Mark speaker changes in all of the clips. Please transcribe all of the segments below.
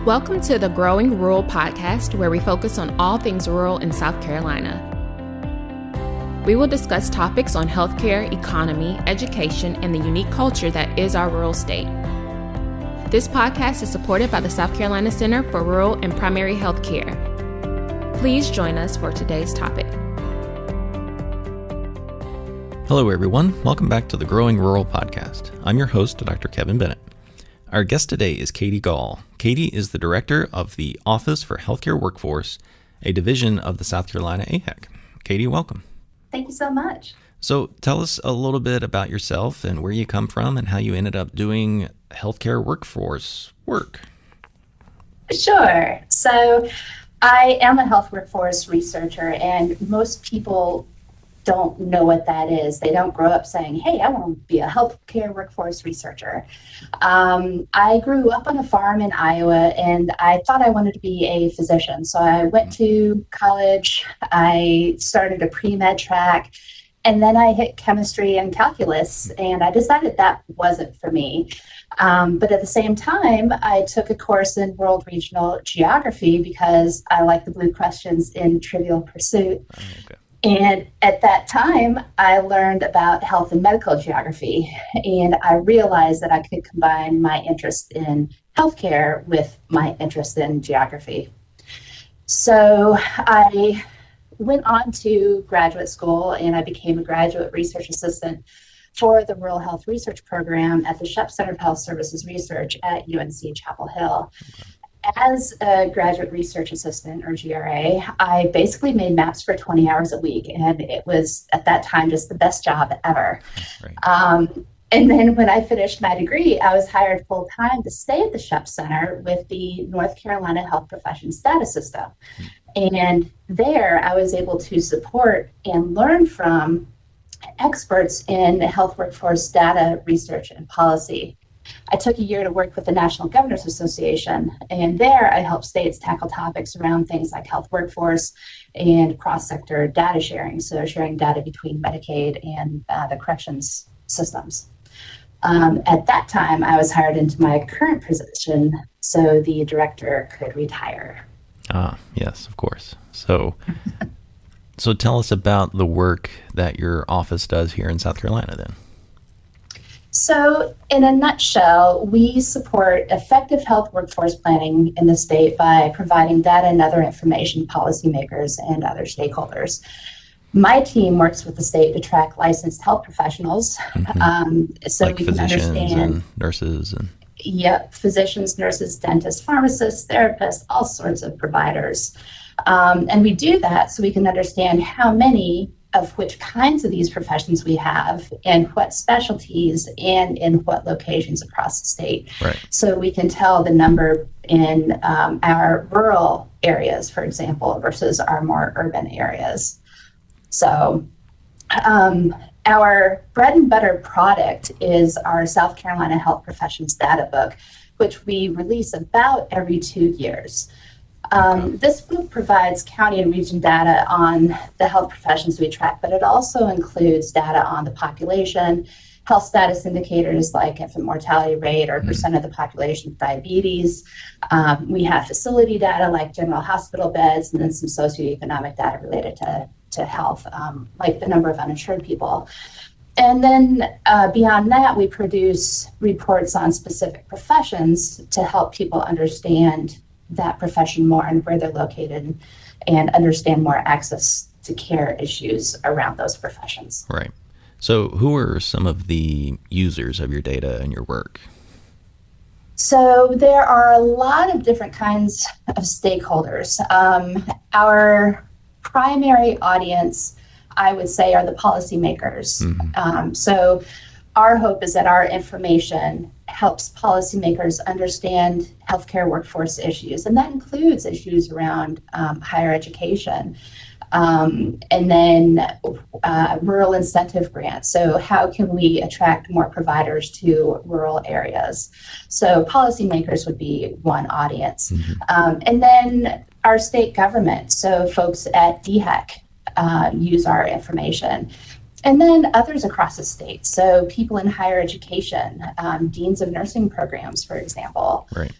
Speaker 1: Welcome to the Growing Rural podcast, where we focus on all things rural in South Carolina. We will discuss topics on healthcare, economy, education, and the unique culture that is our rural state. This podcast is supported by the South Carolina Center for Rural and Primary Health Care. Please join us for today's topic.
Speaker 2: Hello, everyone. Welcome back to the Growing Rural podcast. I'm your host, Dr. Kevin Bennett. Our guest today is Katie Gaul. Katie is the director of the Office for Healthcare Workforce, a division of the South Carolina AHEC. Katie, welcome.
Speaker 3: Thank you so much.
Speaker 2: So tell us a little bit about yourself and where you come from and how you ended up doing healthcare workforce work.
Speaker 3: Sure. So I am a health workforce researcher, and most people don't know what that is. They don't grow up saying, hey, I want to be a healthcare workforce researcher. I grew up on a farm in Iowa, and I thought I wanted to be a physician. So I went to college, I started a pre-med track, and then I hit chemistry and calculus, and I decided that wasn't for me. But at the same time, I took a course in world regional geography because I like the blue questions in Trivial Pursuit.
Speaker 2: Okay.
Speaker 3: And at that time, I learned about health and medical geography, and I realized that I could combine my interest in healthcare with my interest in geography. So I went on to graduate school, and I became a graduate research assistant for the Rural Health Research Program at the Shep Center of Health Services Research at UNC Chapel Hill. As a graduate research assistant, or GRA, I basically made maps for 20 hours a week, and it was, at that time, just the best job ever. Right. And then when I finished my degree, I was hired full-time to stay at the Shep Center with the North Carolina Health Professions Data System. And there, I was able to support and learn from experts in health workforce data research and policy. I took a year to work with the National Governors Association, and there I helped states tackle topics around things like health workforce and cross-sector data sharing, so sharing data between Medicaid and the corrections systems. At that time, I was hired into my current position so the director could retire.
Speaker 2: Yes, of course. So tell us about the work that your office does here in South Carolina then.
Speaker 3: So in a nutshell, we support effective health workforce planning in the state by providing data and other information to policymakers and other stakeholders. My team works with the state to track licensed health professionals, so
Speaker 2: like
Speaker 3: we can understand
Speaker 2: and nurses and
Speaker 3: physicians, nurses, dentists, pharmacists, therapists, all sorts of providers. And we do that so we can understand how many of which kinds of these professions we have and what specialties and in what locations across the state.
Speaker 2: Right. So
Speaker 3: we can tell the number in our rural areas, for example, versus our more urban areas. So our bread and butter product is our South Carolina Health Professions Data Book, which we release about every 2 years. This book provides county and region data on the health professions we track, but it also includes data on the population, health status indicators like infant mortality rate or percent of the population with diabetes. We have facility data like general hospital beds, and then some socioeconomic data related to health, like the number of uninsured people. And then beyond that, we produce reports on specific professions to help people understand that profession more and where they're located and understand more access to care issues around those professions.
Speaker 2: Right. So who are some of the users of your data and your work?
Speaker 3: So there are a lot of different kinds of stakeholders. Our primary audience, I would say, are the policymakers. So our hope is that our information helps policymakers understand healthcare workforce issues, and that includes issues around higher education, and then rural incentive grants. So how can we attract more providers to rural areas? So policymakers would be one audience. And then our state government, so folks at DHEC use our information. And then others across the state, so people in higher education, deans of nursing programs, for example.
Speaker 2: Right.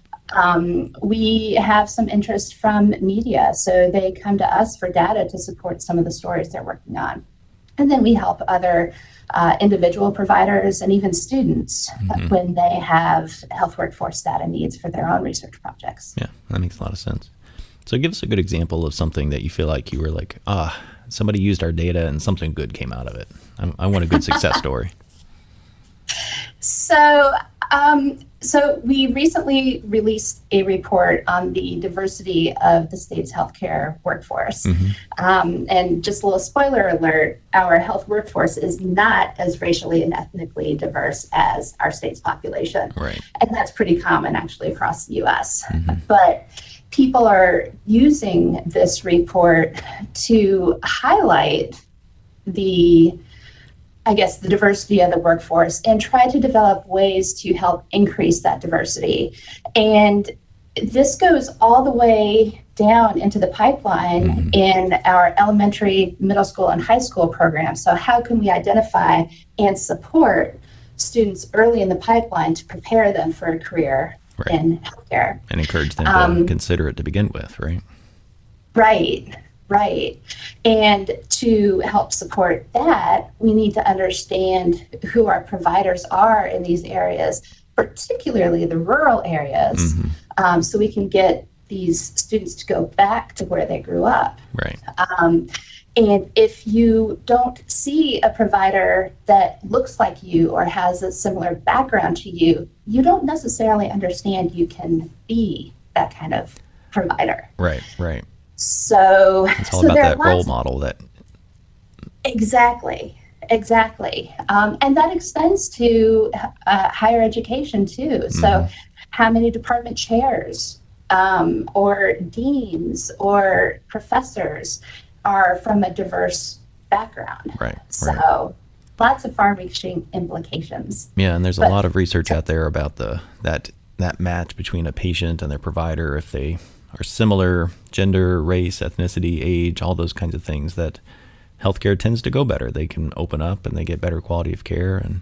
Speaker 3: We have some interest from media, so they come to us for data to support some of the stories they're working on. And then we help other individual providers and even students when they have health workforce data needs for their own research projects.
Speaker 2: Yeah, that makes a lot of sense. So give us a good example of something that you feel like you were like, somebody used our data and something good came out of it. I want a good success story.
Speaker 3: So we recently released a report on the diversity of the state's healthcare workforce. And just a little spoiler alert, our health workforce is not as racially and ethnically diverse as our state's population.
Speaker 2: Right.
Speaker 3: And that's pretty common actually across the US. But people are using this report to highlight the diversity of the workforce and try to develop ways to help increase that diversity. And this goes all the way down into the pipeline in our elementary, middle school, and high school programs. So how can we identify and support students early in the pipeline to prepare them for a career in healthcare?
Speaker 2: And encourage them to consider it to begin with, right?
Speaker 3: Right. And to help support that, we need to understand who our providers are in these areas, particularly the rural areas, so we can get these students to go back to where they grew up.
Speaker 2: Right.
Speaker 3: And if you don't see a provider that looks like you or has a similar background to you, you don't necessarily understand you can be that kind of provider.
Speaker 2: Right.
Speaker 3: So
Speaker 2: it's all about that role model. That
Speaker 3: exactly, and that extends to higher education too. So, how many department chairs or deans or professors are from a diverse background?
Speaker 2: Right.
Speaker 3: So, lots of far-reaching implications.
Speaker 2: Yeah, and there's a lot of research out there about that match between a patient and their provider, if they are similar gender, race, ethnicity, age, all those kinds of things, that healthcare tends to go better. They can open up and they get better quality of care, and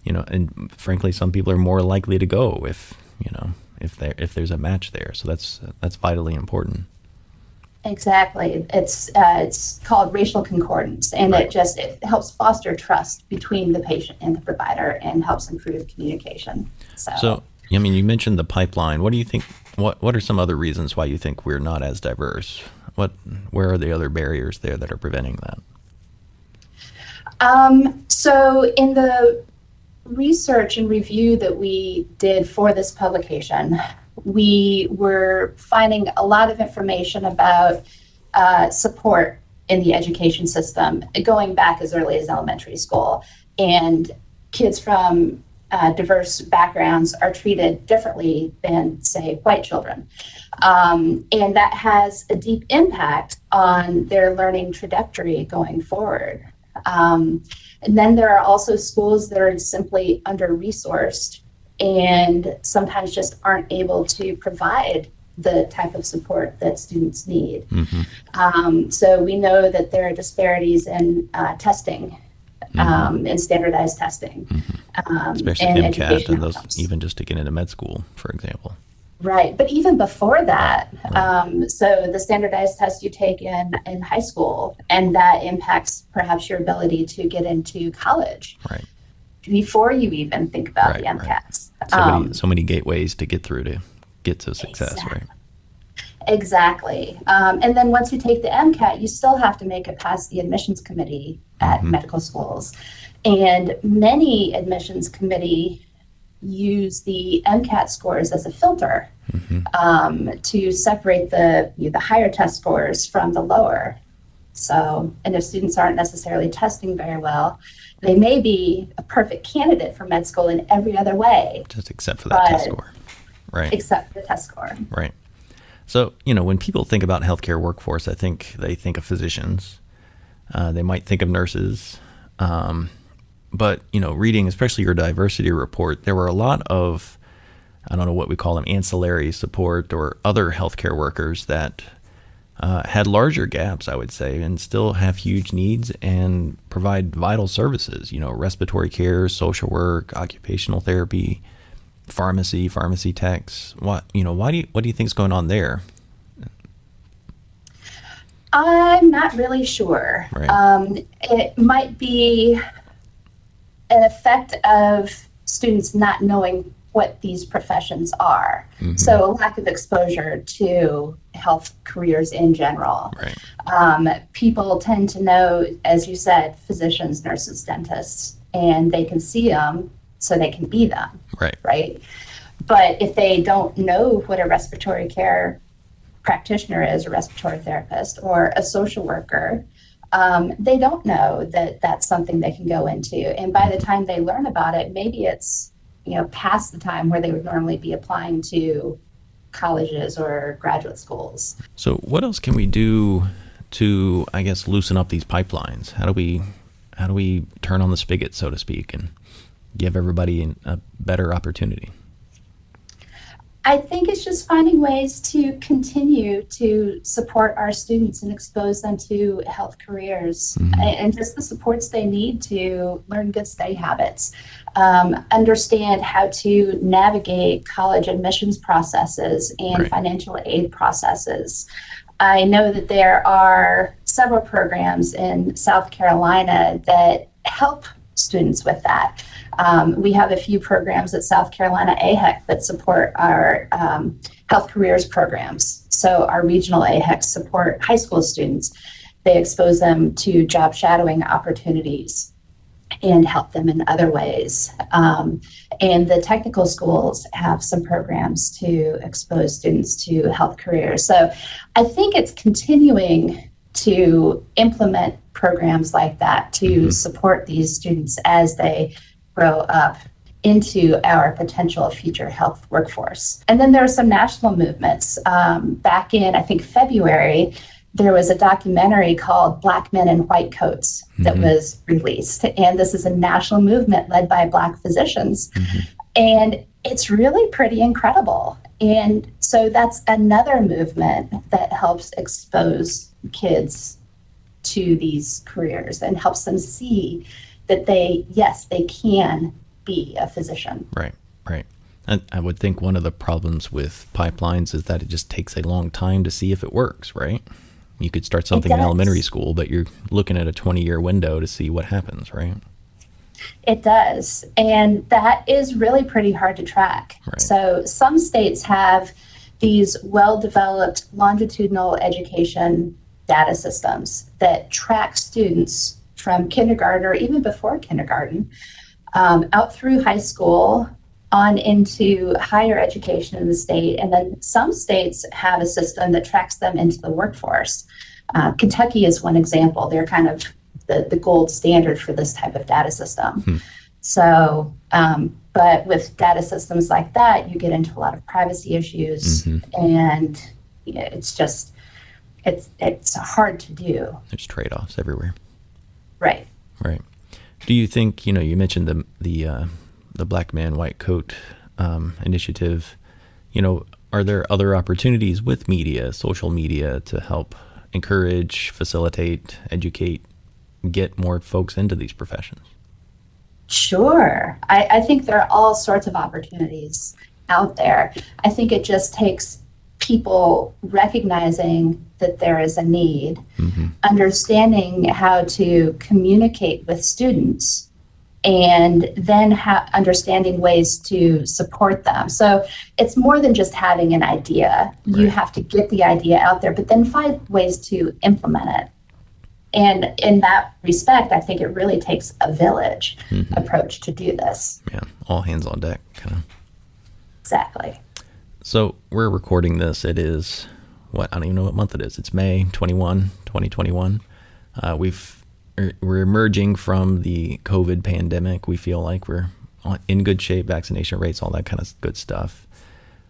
Speaker 2: and frankly, some people are more likely to go if there's a match there. So that's vitally important.
Speaker 3: Exactly. It's called racial concordance, and it helps foster trust between the patient and the provider and helps improve communication.
Speaker 2: So you mentioned the pipeline. What do you think? What are some other reasons why you think we're not as diverse? Where are the other barriers there that are preventing
Speaker 3: that? So in the research and review that we did for this publication, we were finding a lot of information about support in the education system going back as early as elementary school. And kids from diverse backgrounds are treated differently than, say, white children. And that has a deep impact on their learning trajectory going forward. And then there are also schools that are simply under-resourced and sometimes just aren't able to provide the type of support that students need. So we know that there are disparities in testing and standardized testing.
Speaker 2: Especially
Speaker 3: and
Speaker 2: MCAT and those, even just to get into med school, for example.
Speaker 3: Right, but even before that, so the standardized test you take in high school, and that impacts perhaps your ability to get into college.
Speaker 2: Right.
Speaker 3: Before you even think about the MCATs.
Speaker 2: So many gateways to get through to get to success, right?
Speaker 3: Exactly. And then once you take the MCAT, you still have to make it past the admissions committee at medical schools. And many admissions committee use the MCAT scores as a filter to separate the higher test scores from the lower. So, and if students aren't necessarily testing very well, they may be a perfect candidate for med school in every other way.
Speaker 2: Just except for that test score. Right.
Speaker 3: Except for the test score.
Speaker 2: Right. So, when people think about healthcare workforce, I think they think of physicians. They might think of nurses. But, reading, especially your diversity report, there were a lot of, I don't know what we call them, ancillary support or other healthcare workers that had larger gaps, I would say, and still have huge needs and provide vital services, respiratory care, social work, occupational therapy. pharmacy techs. What do you think's going on there?
Speaker 3: I'm not really sure.
Speaker 2: Right.
Speaker 3: It might be an effect of students not knowing what these professions are.
Speaker 2: Mm-hmm.
Speaker 3: So a lack of exposure to health careers in general.
Speaker 2: Right.
Speaker 3: People tend to know, as you said, physicians, nurses, dentists, and they can see them so they can be them.
Speaker 2: Right.
Speaker 3: Right. But if they don't know what a respiratory care practitioner is, a respiratory therapist, or a social worker, they don't know that that's something they can go into. And by the time they learn about it, maybe it's past the time where they would normally be applying to colleges or graduate schools.
Speaker 2: So what else can we do to, I guess, loosen up these pipelines? How do we turn on the spigot, so to speak, and give everybody a better opportunity?
Speaker 3: I think it's just finding ways to continue to support our students and expose them to health careers,
Speaker 2: Mm-hmm.
Speaker 3: and just the supports they need to learn good study habits, understand how to navigate college admissions processes and
Speaker 2: Right.
Speaker 3: financial aid processes. I know that there are several programs in South Carolina that help students with that. We have a few programs at South Carolina AHEC that support our health careers programs. So our regional AHECs support high school students. They expose them to job shadowing opportunities and help them in other ways. And the technical schools have some programs to expose students to health careers. So I think it's continuing to implement programs like that to
Speaker 2: Mm-hmm.
Speaker 3: support these students as they grow up into our potential future health workforce. And then there are some national movements. Back in, I think, February, there was a documentary called Black Men in White Coats that
Speaker 2: Mm-hmm.
Speaker 3: was released. And this is a national movement led by Black physicians.
Speaker 2: Mm-hmm.
Speaker 3: And it's really pretty incredible. And so that's another movement that helps expose kids to these careers and helps them see that they can be a physician.
Speaker 2: Right. And I would think one of the problems with pipelines is that it just takes a long time to see if it works, right? You could start something in elementary school, but you're looking at a 20-year window to see what happens, right?
Speaker 3: It does. And that is really pretty hard to track.
Speaker 2: Right.
Speaker 3: So some states have these well-developed longitudinal education data systems that track students from kindergarten or even before kindergarten out through high school on into higher education in the state. And then some states have a system that tracks them into the workforce. Kentucky is one example. They're kind of the gold standard for this type of data system. So, but with data systems like that, you get into a lot of privacy issues,
Speaker 2: Mm-hmm.
Speaker 3: and it's hard to do.
Speaker 2: There's trade-offs everywhere.
Speaker 3: Right.
Speaker 2: Right. Do you think, you mentioned the Black Man White Coat initiative, are there other opportunities with media, social media, to help encourage, facilitate, educate, get more folks into these professions?
Speaker 3: Sure. I think there are all sorts of opportunities out there. I think it just takes people recognizing that there is a need,
Speaker 2: Mm-hmm.
Speaker 3: understanding how to communicate with students, and then understanding ways to support them. So it's more than just having an idea. You
Speaker 2: Right.
Speaker 3: have to get the idea out there, but then find ways to implement it. And in that respect, I think it really takes a village
Speaker 2: Mm-hmm.
Speaker 3: approach to do this.
Speaker 2: Yeah, all hands on deck, kind of.
Speaker 3: Exactly.
Speaker 2: So we're recording this. It is, I don't even know what month it is. It's May 2021. We're emerging from the COVID pandemic. We feel like we're in good shape, vaccination rates, all that kind of good stuff.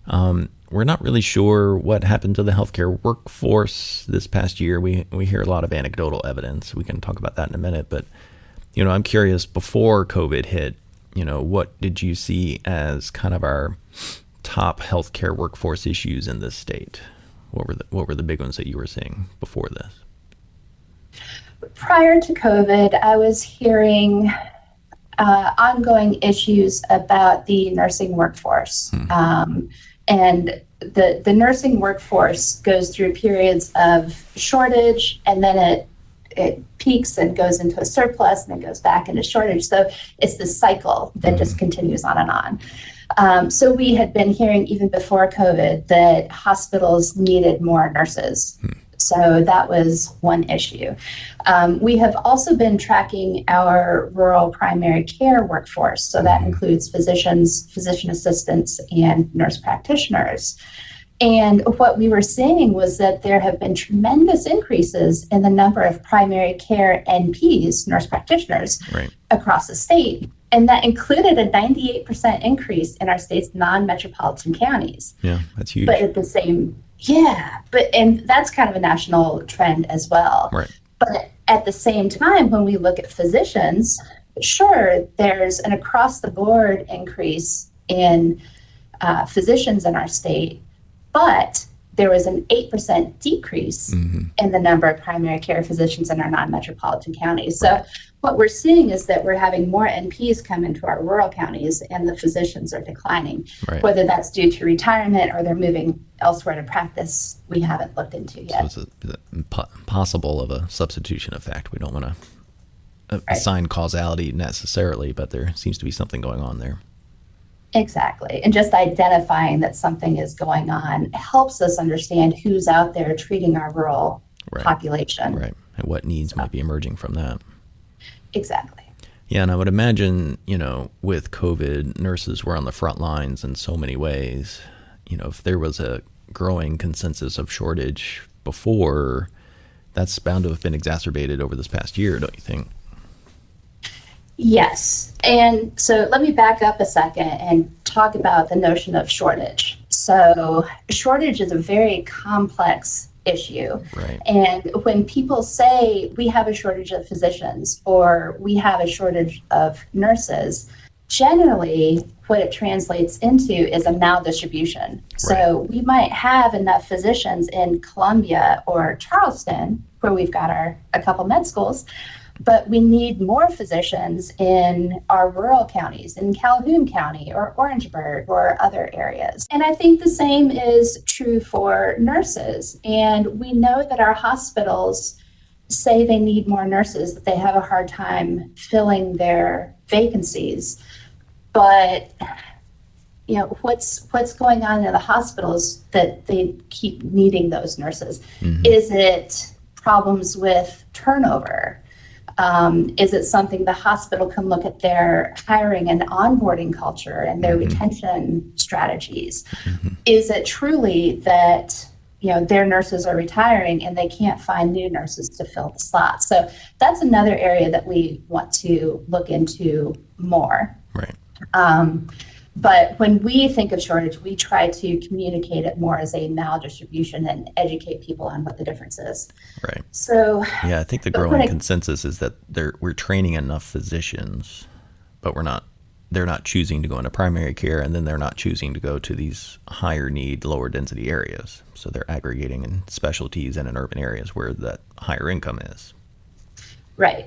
Speaker 2: We're not really sure what happened to the healthcare workforce this past year. We hear a lot of anecdotal evidence. We can talk about that in a minute. But, I'm curious, before COVID hit, what did you see as kind of our top healthcare workforce issues in this state? What were the big ones that you were seeing before this?
Speaker 3: Prior to COVID, I was hearing ongoing issues about the nursing workforce. And the nursing workforce goes through periods of shortage, and then it peaks and goes into a surplus, and then goes back into shortage. So it's this cycle that just continues on and on. So we had been hearing even before COVID that hospitals needed more nurses. So that was one issue. We have also been tracking our rural primary care workforce. So that includes physicians, physician assistants, and nurse practitioners. And what we were seeing was that there have been tremendous increases in the number of primary care NPs, nurse practitioners, across the state. And that included a 98% increase in our state's non-metropolitan counties.
Speaker 2: Yeah, that's huge.
Speaker 3: But at the same, and that's kind of a national trend as well.
Speaker 2: Right.
Speaker 3: But at the same time, when we look at physicians, sure, there's an across-the-board increase in physicians in our state, but there was an 8% decrease in the number of primary care physicians in our non-metropolitan counties. So what we're seeing is that we're having more NPs come into our rural counties, and the physicians are declining. Whether that's due to retirement or they're moving elsewhere to practice, we haven't looked into yet.
Speaker 2: So it's possible of a substitution effect. We don't want to assign causality necessarily, but there seems to be something going on there.
Speaker 3: Exactly. And just identifying that something is going on helps us understand who's out there treating our rural population.
Speaker 2: Right. And what needs might be emerging from that.
Speaker 3: Exactly.
Speaker 2: Yeah, and I would imagine, with COVID, nurses were on the front lines in so many ways. If there was a growing consensus of shortage before, that's bound to have been exacerbated over this past year, don't you think?
Speaker 3: Yes. And so let me back up a second and talk about the notion of shortage. So shortage is a very complex issue.
Speaker 2: Right.
Speaker 3: And when people say we have a shortage of physicians or we have a shortage of nurses, generally what it translates into is a maldistribution. So we might have enough physicians in Columbia or Charleston, where we've got a couple med schools, but we need more physicians in our rural counties, in Calhoun County or Orangeburg or other areas. And I think the same is true for nurses. And we know that our hospitals say they need more nurses, that they have a hard time filling their vacancies. But what's going on in the hospitals that they keep needing those nurses? Is it problems with turnover? Is it something the hospital can look at their hiring and onboarding culture and their retention strategies? Is it truly that their nurses are retiring and they can't find new nurses to fill the slots? So that's another area that we want to look into more.
Speaker 2: Right.
Speaker 3: But when we think of shortage, we try to communicate it more as a maldistribution and educate people on what the difference is.
Speaker 2: Right.
Speaker 3: So
Speaker 2: yeah, I think the growing consensus is that we're training enough physicians, but they're not choosing to go into primary care, and then they're not choosing to go to these higher need, lower density areas. So they're aggregating in specialties and in urban areas where that higher income is.
Speaker 3: Right.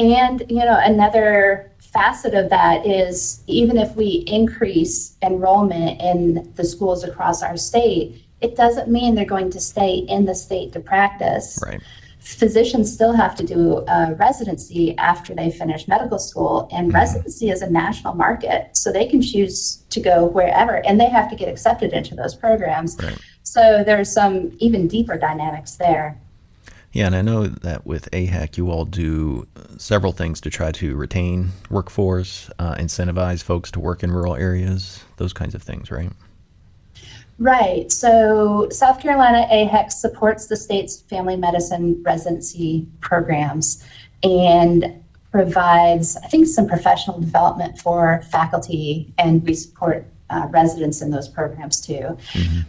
Speaker 3: And, another facet of that is even if we increase enrollment in the schools across our state, it doesn't mean they're going to stay in the state to practice.
Speaker 2: Right.
Speaker 3: Physicians still have to do a residency after they finish medical school, and residency is a national market, so they can choose to go wherever, and they have to get accepted into those programs.
Speaker 2: Right.
Speaker 3: So there's some even deeper dynamics there.
Speaker 2: Yeah, and I know that with AHEC, you all do several things to try to retain workforce, incentivize folks to work in rural areas, those kinds of things, right?
Speaker 3: Right. So South Carolina AHEC supports the state's family medicine residency programs and provides, I think, some professional development for faculty, and we support residents in those programs too.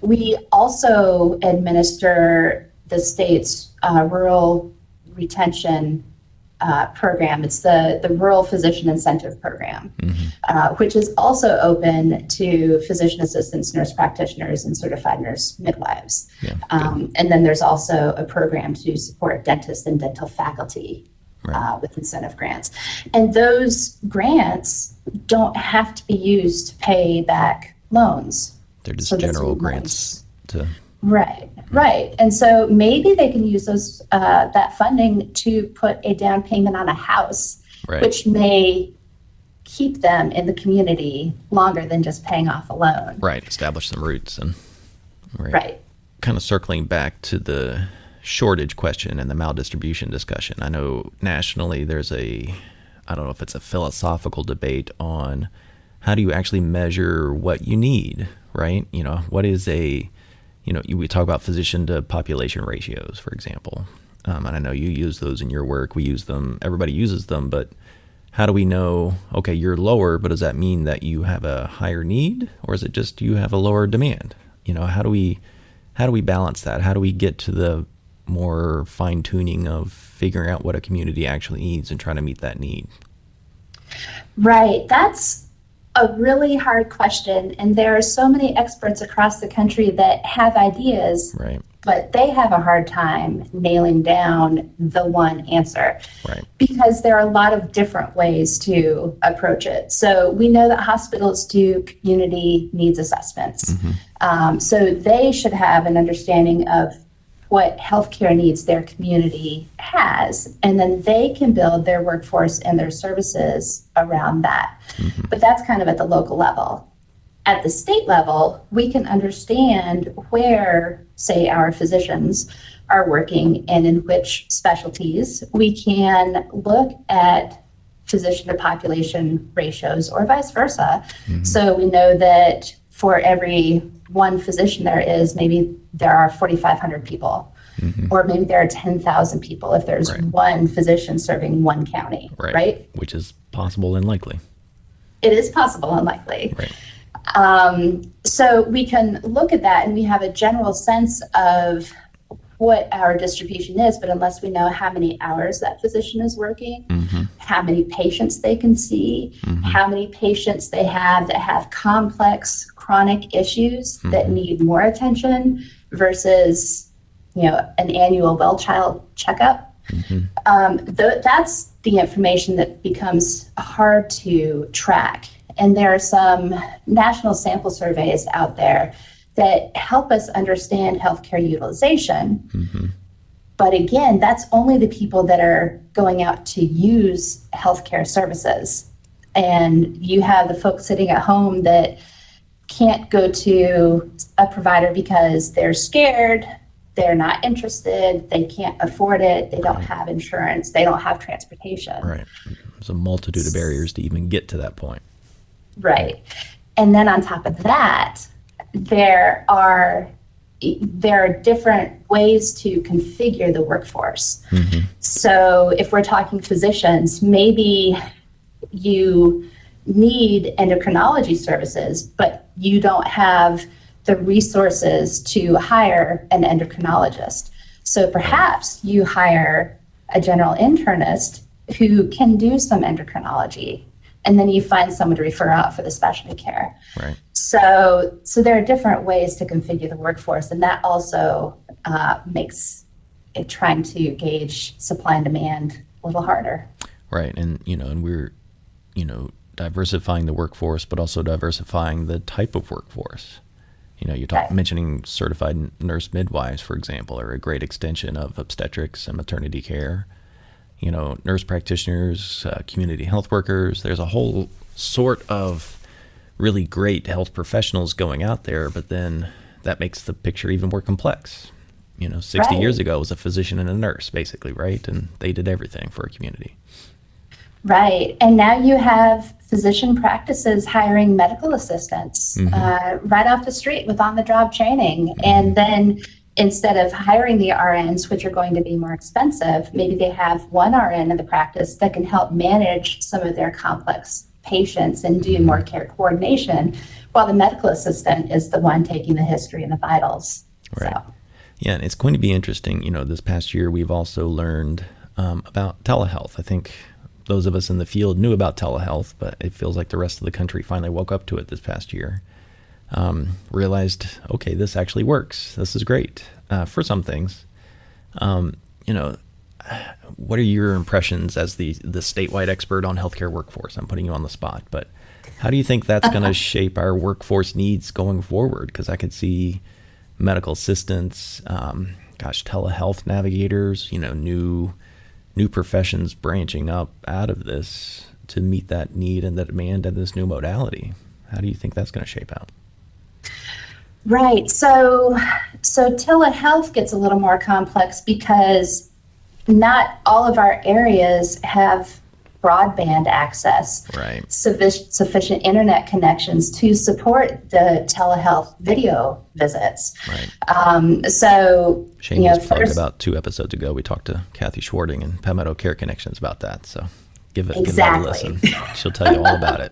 Speaker 3: We also administer the state's rural retention program. It's the Rural Physician Incentive Program, which is also open to physician assistants, nurse practitioners, and certified nurse midwives. And then there's also a program to support dentists and dental faculty
Speaker 2: Right.
Speaker 3: with incentive grants. And those grants don't have to be used to pay back loans.
Speaker 2: They're just
Speaker 3: So the
Speaker 2: general
Speaker 3: student
Speaker 2: grants to.
Speaker 3: Right, right. And so maybe they can use those that funding to put a down payment on a house,
Speaker 2: Right.
Speaker 3: which may keep them in the community longer than just paying off a loan.
Speaker 2: Right. Establish some roots and.
Speaker 3: Right.
Speaker 2: Kind of circling back to the shortage question and the maldistribution discussion. I know nationally there's I don't know if it's a philosophical debate on how do you actually measure what you need, right? What is we talk about physician to population ratios, for example. And I know you use those in your work. We use them. Everybody uses them. But how do we know, okay, you're lower, but does that mean that you have a higher need, or is it just you have a lower demand? How do we balance that? How do we get to the more fine tuning of figuring out what a community actually needs and trying to meet that need?
Speaker 3: Right. That's a really hard question. And there are so many experts across the country that have ideas,
Speaker 2: Right.
Speaker 3: but they have a hard time nailing down the one answer.
Speaker 2: Right.
Speaker 3: Because there are a lot of different ways to approach it. So we know that hospitals do community needs assessments. So they should have an understanding of what healthcare needs their community has, and then they can build their workforce and their services around that. But that's kind of at the local level. At the state level, we can understand where, say, our physicians are working and in which specialties. We can look at physician to population ratios or vice versa. So we know that for every one physician maybe there are 4,500 people, or maybe there are 10,000 people if there's
Speaker 2: Right.
Speaker 3: one physician serving one county, right?
Speaker 2: Which is possible and likely.
Speaker 3: It is possible and likely.
Speaker 2: Right.
Speaker 3: So we can look at that and we have a general sense of what our distribution is, but unless we know how many hours that physician is working, how many patients they can see, how many patients they have that have complex chronic issues that need more attention versus, an annual well child checkup. That's the information that becomes hard to track. And there are some national sample surveys out there that help us understand healthcare utilization. But again, that's only the people that are going out to use healthcare services. And you have the folks sitting at home that can't go to a provider because they're scared, they're not interested, they can't afford it, they don't have insurance, they don't have transportation.
Speaker 2: Right. There's a multitude of barriers to even get to that point.
Speaker 3: Right. And then on top of that, there are different ways to configure the workforce. So if we're talking physicians, maybe you need endocrinology services, but you don't have the resources to hire an endocrinologist. So perhaps you hire a general internist who can do some endocrinology, and then you find someone to refer out for the specialty care.
Speaker 2: Right.
Speaker 3: So there are different ways to configure the workforce, and that also makes it trying to gauge supply and demand a little harder.
Speaker 2: Right. And, and we're, diversifying the workforce, but also diversifying the type of workforce. You're mentioning certified nurse midwives, for example, are a great extension of obstetrics and maternity care. Nurse practitioners, community health workers. There's a whole sort of really great health professionals going out there, but then that makes the picture even more complex. 60 years ago it was a physician and a nurse, basically, right? And they did everything for a community.
Speaker 3: Right. And now you have physician practices hiring medical assistants right off the street with on-the-job training. And then instead of hiring the RNs, which are going to be more expensive, maybe they have one RN in the practice that can help manage some of their complex patients and do more care coordination, while the medical assistant is the one taking the history and the vitals.
Speaker 2: Right.
Speaker 3: So.
Speaker 2: Yeah, and it's going to be interesting. This past year we've also learned about telehealth. I think those of us in the field knew about telehealth, but it feels like the rest of the country finally woke up to it this past year. Realized, okay, this actually works. This is great for some things. what are your impressions as the statewide expert on healthcare workforce? I'm putting you on the spot, but how do you think that's going to shape our workforce needs going forward? Because I could see medical assistants, telehealth navigators, new professions branching up out of this to meet that need and the demand of this new modality. How do you think that's going to shape out?
Speaker 3: Right. So telehealth gets a little more complex because not all of our areas have broadband access,
Speaker 2: right?
Speaker 3: Sufficient internet connections to support the telehealth video visits.
Speaker 2: Right.
Speaker 3: So
Speaker 2: shameless plug, about 2 episodes ago, we talked to Kathy Schwarting and Palmetto Care Connections about that. So give that a listen. She'll tell you all about it.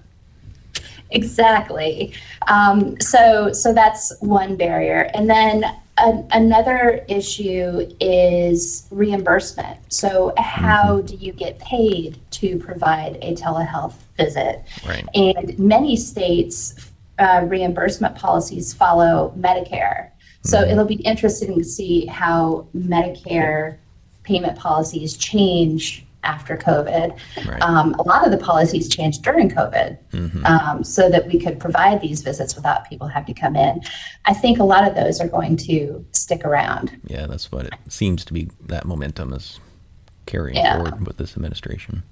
Speaker 3: Exactly. So that's one barrier. And then another issue is reimbursement. So how do you get paid to provide a telehealth visit?
Speaker 2: Right.
Speaker 3: And many states reimbursement policies follow Medicare. So it'll be interesting to see how Medicare payment policies change after COVID.
Speaker 2: Right.
Speaker 3: A lot of the policies changed during COVID, so that we could provide these visits without people having to come in. I think a lot of those are going to stick around.
Speaker 2: Yeah, that's what it seems to be. That momentum is carrying forward with this administration.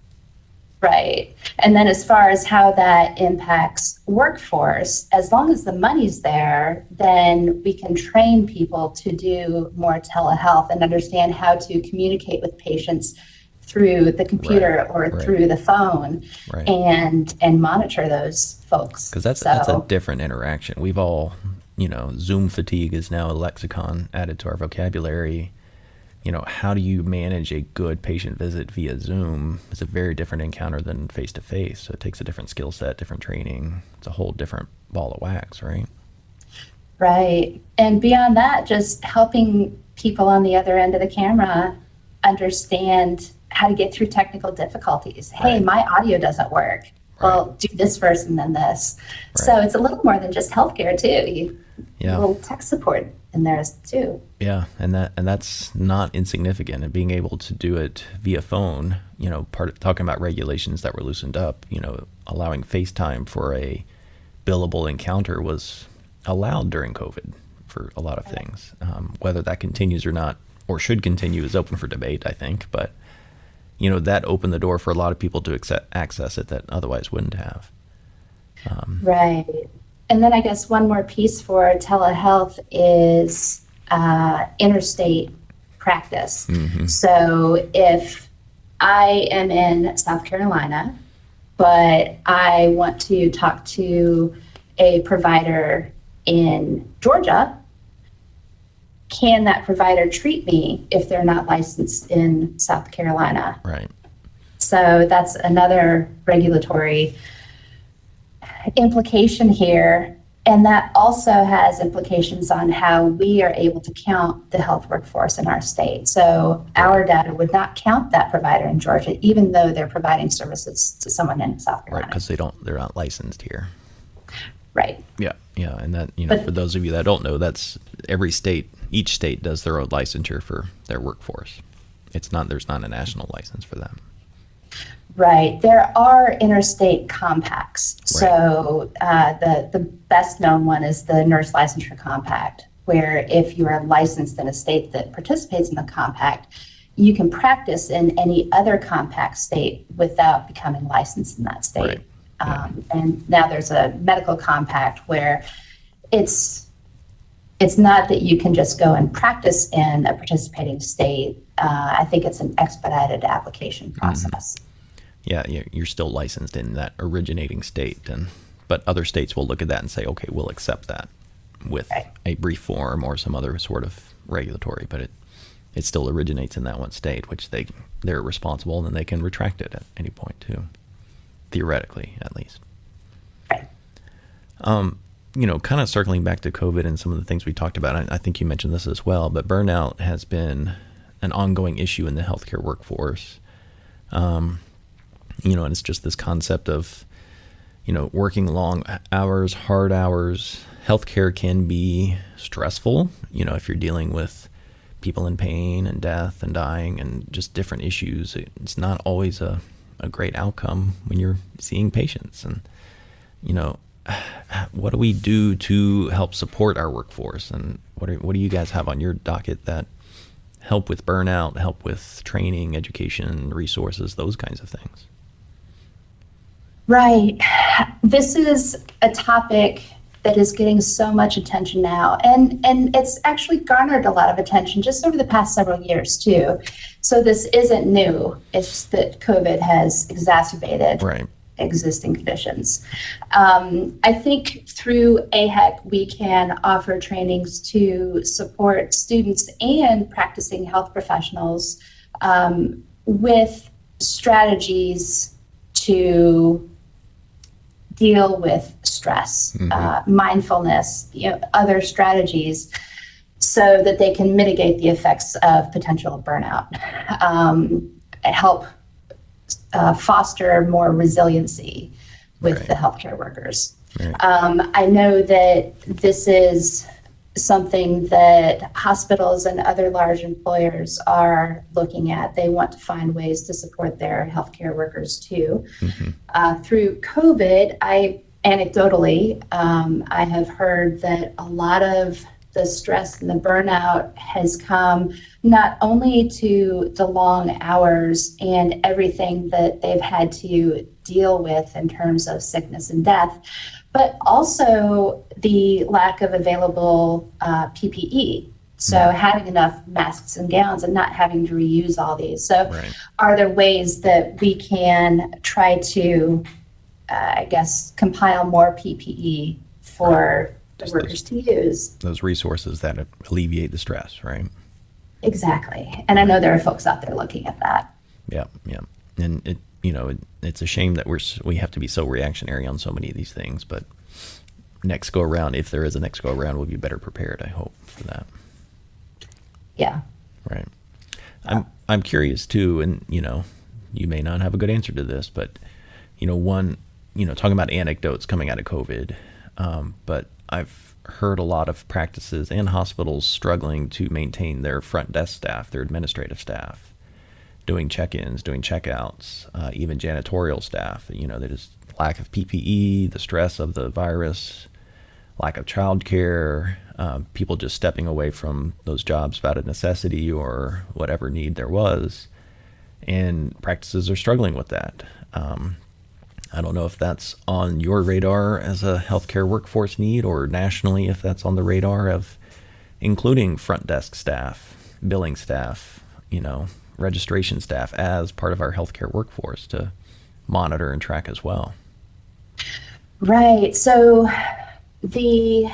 Speaker 3: Right. And then as far as how that impacts workforce, as long as the money's there, then we can train people to do more telehealth and understand how to communicate with patients through the computer through the phone, and monitor those folks.
Speaker 2: Because that's a different interaction. We've all, Zoom fatigue is now a lexicon added to our vocabulary. How do you manage a good patient visit via Zoom? It's a very different encounter than face-to-face. So it takes a different skill set, different training. It's a whole different ball of wax, right?
Speaker 3: Right. And beyond that, just helping people on the other end of the camera understand how to get through technical difficulties. Hey, my audio doesn't work. Well, do this first and then this. So it's a little more than just healthcare too. A little tech support in there too.
Speaker 2: Yeah, and that's not insignificant. And being able to do it via phone, talking about regulations that were loosened up, allowing FaceTime for a billable encounter was allowed during COVID for a lot of things. Whether that continues or not, or should continue, is open for debate, I think. But that opened the door for a lot of people to access it that otherwise wouldn't have.
Speaker 3: Right. And then I guess one more piece for telehealth is interstate practice. So if I am in South Carolina, but I want to talk to a provider in Georgia, can that provider treat me if they're not licensed in South Carolina?
Speaker 2: Right.
Speaker 3: So that's another regulatory implication here. And that also has implications on how we are able to count the health workforce in our state. So our data would not count that provider in Georgia, even though they're providing services to someone in South Carolina.
Speaker 2: Right, because they're not licensed here.
Speaker 3: Right.
Speaker 2: Yeah, and that, for those of you that don't know, that's each state does their own licensure for their workforce. There's not a national license for them.
Speaker 3: Right. There are interstate compacts. So the best known one is the Nurse Licensure Compact, where if you are licensed in a state that participates in the compact, you can practice in any other compact state without becoming licensed in that state.
Speaker 2: Right.
Speaker 3: And now there's a medical compact where it's not that you can just go and practice in a participating state. I think it's an expedited application process.
Speaker 2: Yeah, you're still licensed in that originating state, but other states will look at that and say, okay, we'll accept that with a brief form or some other sort of regulatory, but it still originates in that one state, which they're responsible, and then they can retract it at any point too, theoretically at least.
Speaker 3: Right.
Speaker 2: Kind of circling back to COVID and some of the things we talked about, I think you mentioned this as well, but burnout has been an ongoing issue in the healthcare workforce. And it's just this concept of, working long hours, hard hours. Healthcare can be stressful, if you're dealing with people in pain and death and dying and just different issues. It's not always a great outcome when you're seeing patients. And, what do we do to help support our workforce? And what do you guys have on your docket that help with burnout, help with training, education, resources, those kinds of things?
Speaker 3: Right. This is a topic that is getting so much attention now. And it's actually garnered a lot of attention just over the past several years, too. So this isn't new. It's just that COVID has exacerbated existing conditions. I think through AHEC, we can offer trainings to support students and practicing health professionals with strategies to deal with stress, mindfulness, other strategies, so that they can mitigate the effects of potential burnout, help foster more resiliency with the healthcare workers. I know that this is something that hospitals and other large employers are looking at. They want to find ways to support their healthcare workers too. Through COVID, anecdotally, I have heard that a lot of the stress and the burnout has come not only to the long hours and everything that they've had to deal with in terms of sickness and death, but also the lack of available PPE. So having enough masks and gowns and not having to reuse all these. So are there ways that we can try to, compile more PPE for the workers to use? Those
Speaker 2: resources that alleviate the stress, right?
Speaker 3: Exactly. And I know there are folks out there looking at that.
Speaker 2: Yeah. And it's a shame that we have to be so reactionary on so many of these things, but next go around, if there is a next go around, we'll be better prepared, I hope, for that.
Speaker 3: Yeah.
Speaker 2: Right. I'm curious too, and you may not have a good answer to this, but talking about anecdotes coming out of COVID, but I've heard a lot of practices and hospitals struggling to maintain their front desk staff, their administrative staff, doing check-ins, doing checkouts, even janitorial staff. There's lack of PPE, the stress of the virus, lack of childcare, people just stepping away from those jobs out of necessity or whatever need there was, and practices are struggling with that. I don't know if that's on your radar as a healthcare workforce need, or nationally if that's on the radar of including front desk staff, billing staff, registration staff as part of our healthcare workforce to monitor and track as well.
Speaker 3: Right. So the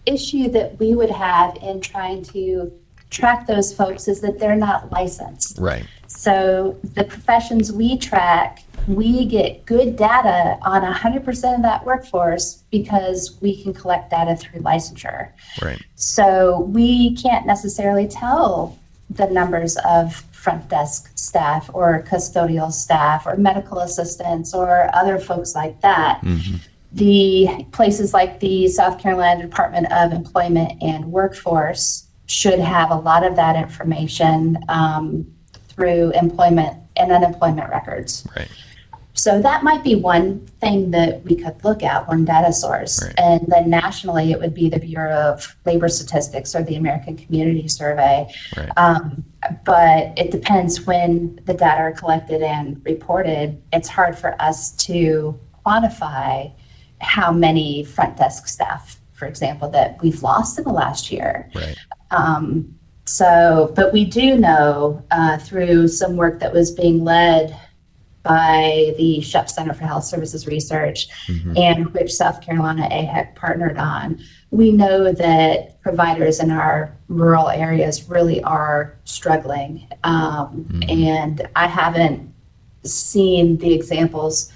Speaker 3: issue that we would have in trying to track those folks is that they're not licensed.
Speaker 2: Right.
Speaker 3: So the professions we track, we get good data on 100% of that workforce because we can collect data through licensure.
Speaker 2: Right.
Speaker 3: So we can't necessarily tell the numbers of front desk staff or custodial staff or medical assistants or other folks like that. The places like the South Carolina Department of Employment and Workforce should have a lot of that information through employment and unemployment records.
Speaker 2: Right.
Speaker 3: So that might be one thing that we could look at, one data source.
Speaker 2: Right.
Speaker 3: And then nationally, it would be the Bureau of Labor Statistics or the American Community Survey.
Speaker 2: Right.
Speaker 3: But it depends when the data are collected and reported. It's hard for us to quantify how many front desk staff, for example, that we've lost in the last year.
Speaker 2: Right.
Speaker 3: But we do know through some work that was being led by the Shep Center for Health Services Research, and which South Carolina AHEC partnered on, we know that providers in our rural areas really are struggling. And I haven't seen the examples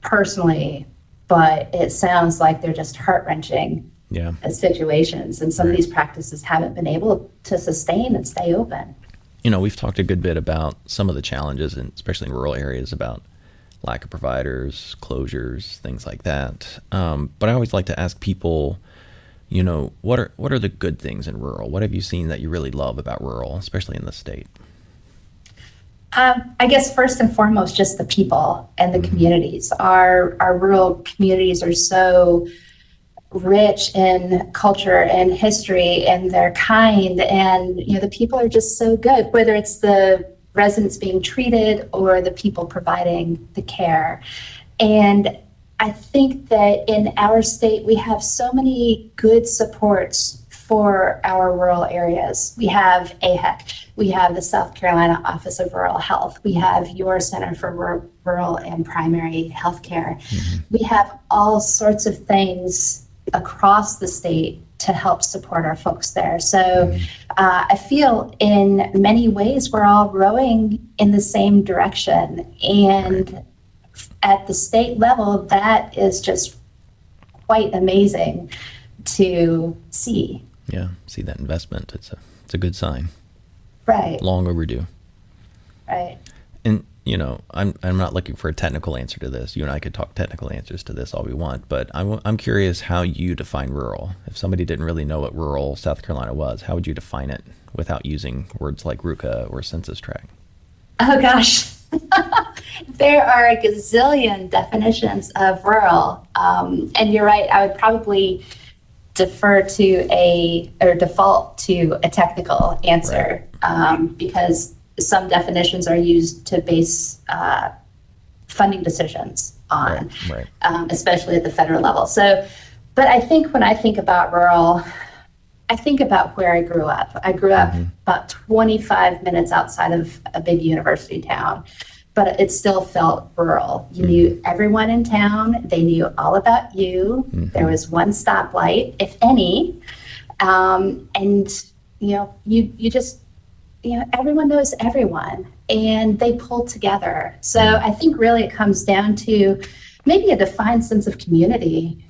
Speaker 3: personally, but it sounds like they're just heart-wrenching situations. And some of these practices haven't been able to sustain and stay open.
Speaker 2: We've talked a good bit about some of the challenges, and especially in rural areas, about lack of providers, closures, things like that. But I always like to ask people, what are the good things in rural? What have you seen that you really love about rural, especially in the state?
Speaker 3: I guess first and foremost, just the people and the communities. Our rural communities are so rich in culture and history, and they're kind, and the people are just so good, whether it's the residents being treated or the people providing the care. And I think that in our state, we have so many good supports for our rural areas. We have AHEC, we have the South Carolina Office of Rural Health, we have your Center for Rural and Primary Healthcare. We have all sorts of things across the state to help support our folks there. So I feel in many ways we're all rowing in the same direction. And at the state level, that is just quite amazing to see.
Speaker 2: Yeah, see that investment. It's a good sign.
Speaker 3: Right.
Speaker 2: Long overdue.
Speaker 3: Right.
Speaker 2: And I'm not looking for a technical answer to this. You and I could talk technical answers to this all we want, but I'm curious how you define rural. If somebody didn't really know what rural South Carolina was, how would you define it without using words like RUCA or census tract?
Speaker 3: Oh gosh, there are a gazillion definitions of rural, and you're right. I would probably default to a technical answer, because some definitions are used to base funding decisions on, especially at the federal level. So, but I think when I think about rural, I think about where I grew up. I grew up about 25 minutes outside of a big university town, but it still felt rural. You knew everyone in town. They knew all about you. There was one stoplight, if any. And, you just, everyone knows everyone, and they pull together. So I think really it comes down to maybe a defined sense of community,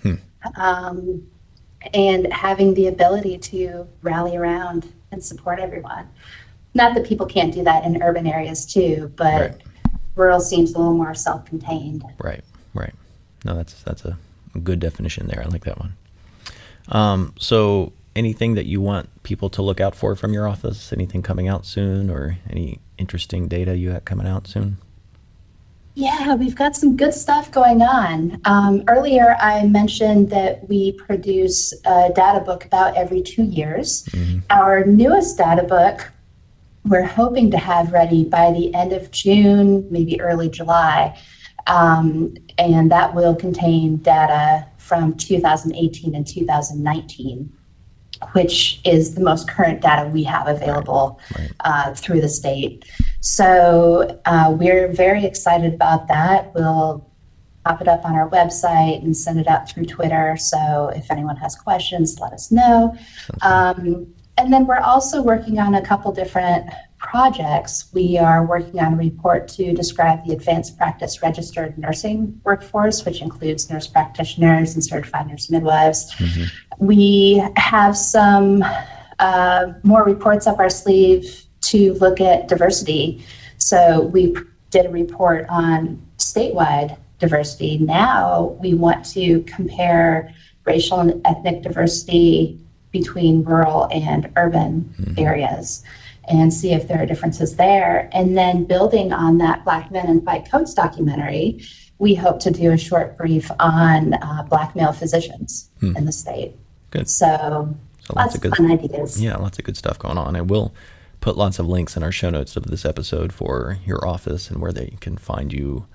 Speaker 3: and having the ability to rally around and support everyone. Not that people can't do that in urban areas too, but rural seems a little more self-contained. Right.
Speaker 2: No, that's a good definition there. I like that one. So anything that you want people to look out for from your office? Anything coming out soon, or any interesting data you have coming out soon?
Speaker 3: Yeah, we've got some good stuff going on. Earlier, I mentioned that we produce a data book about every 2 years. Our newest data book, we're hoping to have ready by the end of June, maybe early July. And that will contain data from 2018 and 2019, which is the most current data we have available through the state. So we're very excited about that. We'll pop it up on our website and send it out through Twitter. So if anyone has questions, let us know. And then we're also working on a couple different projects. We are working on a report to describe the advanced practice registered nursing workforce, which includes nurse practitioners and certified nurse midwives. We have some more reports up our sleeve to look at diversity. So we did a report on statewide diversity. Now we want to compare racial and ethnic diversity between rural and urban areas and see if there are differences there. And then building on that Black Men in Fight Codes documentary, we hope to do a short brief on Black male physicians in the state.
Speaker 2: Good.
Speaker 3: So lots of good fun ideas.
Speaker 2: Yeah, lots of good stuff going on. And we'll put lots of links in our show notes of this episode for your office and where they can find you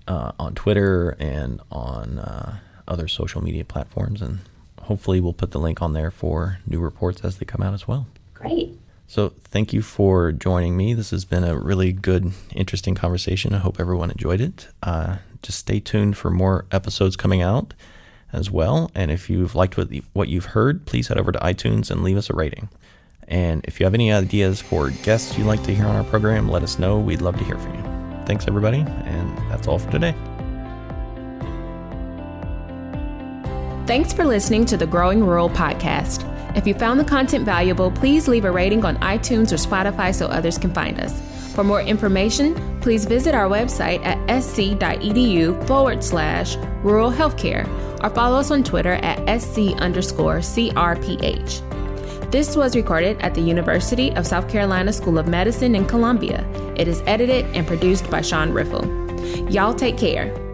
Speaker 2: on Twitter and on other social media platforms. And hopefully we'll put the link on there for new reports as they come out as well.
Speaker 3: Great.
Speaker 2: So thank you for joining me. This has been a really good, interesting conversation. I hope everyone enjoyed it. Just stay tuned for more episodes coming out as well. And if you've liked what you've heard, please head over to iTunes and leave us a rating. And if you have any ideas for guests you'd like to hear on our program, let us know. We'd love to hear from you. Thanks, everybody. And that's all for today.
Speaker 1: Thanks for listening to the Growing Rural podcast. If you found the content valuable, please leave a rating on iTunes or Spotify so others can find us. For more information, please visit our website at sc.edu/rural healthcare or follow us on Twitter at SC_CRPH. This was recorded at the University of South Carolina School of Medicine in Columbia. It is edited and produced by Sean Riffle. Y'all take care.